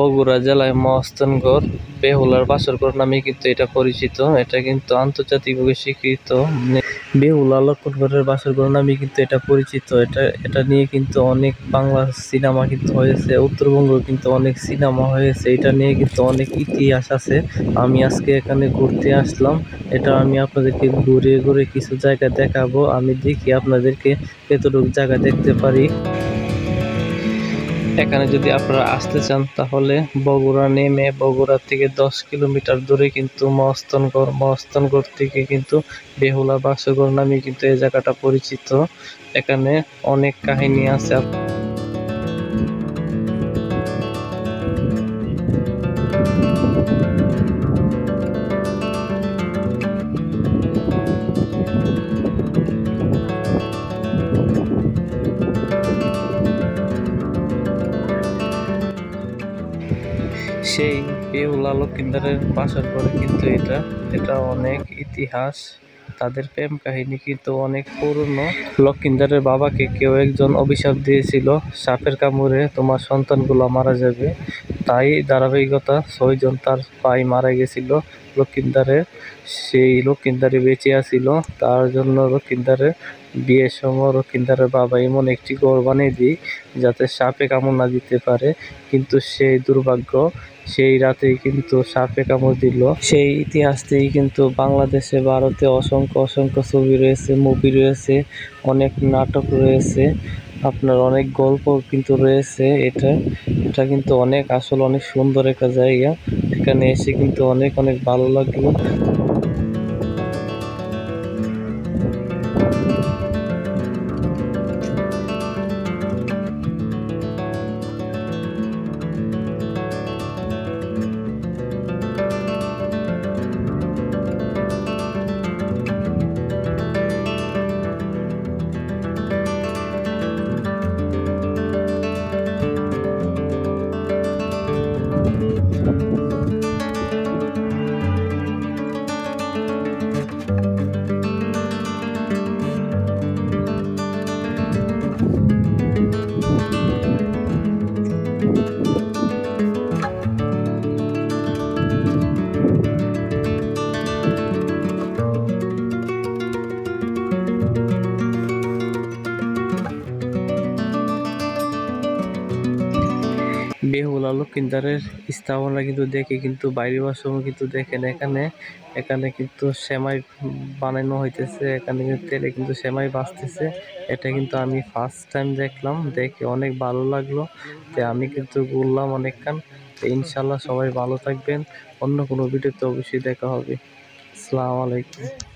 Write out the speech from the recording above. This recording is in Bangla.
বগুড়া জেলায় মহাস্থানগড় বেহুলার বাসরগড় নামে কিন্তু এটা পরিচিত। এটা কিন্তু আন্তর্জাতিকভাবে স্বীকৃত। বেহুলা লক্ষ্মণগড়ের বাসরগড় নামে কিন্তু এটা পরিচিত। এটা নিয়ে কিন্তু অনেক বাংলা সিনেমা কিন্তু হয়েছে, উত্তরবঙ্গ কিন্তু অনেক সিনেমা হয়েছে। এটা নিয়ে কিন্তু অনেক ইতিহাস আছে। আমি আজকে এখানে ঘুরতে আসলাম। এটা আমি আপনাদেরকে ঘুরে ঘুরে কিছু জায়গা দেখাবো। আমি দেখি আপনাদেরকে কতটুকু জায়গা দেখতে পারি। এখানে যদি আপনারা আসতে চান তাহলে বগুড়া নেমে বগুড়া থেকে 10 কিলোমিটার দূরে কিন্তু মহাস্থানগড় থেকে কিন্তু বেহুলা বাসরগড় নামে কিন্তু এই জায়গাটা পরিচিত। এখানে অনেক কাহিনী আছে। সেই বেহুলা লক্ষিন্দারের বাসার পরে কিন্তু এটা অনেক ইতিহাস। তাদের প্রেম কাহিনী কিন্তু অনেক পুরনো। লক্ষিন্দারের বাবাকে কেউ একজন অভিশাপ দিয়েছিল, সাপের কামড়ে তোমার সন্তানগুলো মারা যাবে। তাই ধারাবাহিকতা 6 জন তার ভাই মারা গেছিল। সেই লক্ষিন্দারে বেঁচে আছিল। তার জন্য লক্ষিন্দারের বিয়ের সময় লক্ষিন্দারের বাবা এমন একটি ঘর বানিয়ে দিই যাতে সাপে কামড় না দিতে পারে। কিন্তু সেই দুর্ভাগ্য, সেই রাতেই কিন্তু সাপে কামড় দিল। সেই ইতিহাস থেকেই কিন্তু বাংলাদেশে ভারতে অসংখ্য অসংখ্য ছবি রয়েছে, মুভি রয়েছে, অনেক নাটক রয়েছে, আপনার অনেক গল্প কিন্তু রয়েছে। এটা কিন্তু আসলে অনেক সুন্দর একটা জায়গা। এখানে এসে কিন্তু অনেক ভালো লাগলো। বেহুলা লক্ষিন্দারের স্থাপনা কিন্তু দেখে কিন্তু বাইরে সময় কিন্তু দেখেন এখানে কিন্তু সেমাই বানানো হইতেছে। এখানে কিন্তু তেলে কিন্তু সেমাই বাঁচতেছে। এটা কিন্তু আমি ফার্স্ট টাইম দেখলাম, দেখে অনেক ভালো লাগলো। তো আমি কিন্তু ঘুরলাম অনেকক্ষণ। তো ইনশাল্লাহ সবাই ভালো থাকবেন। অন্য কোনো ভিডিওতে অবশ্যই দেখা হবে। আসসালামু আলাইকুম।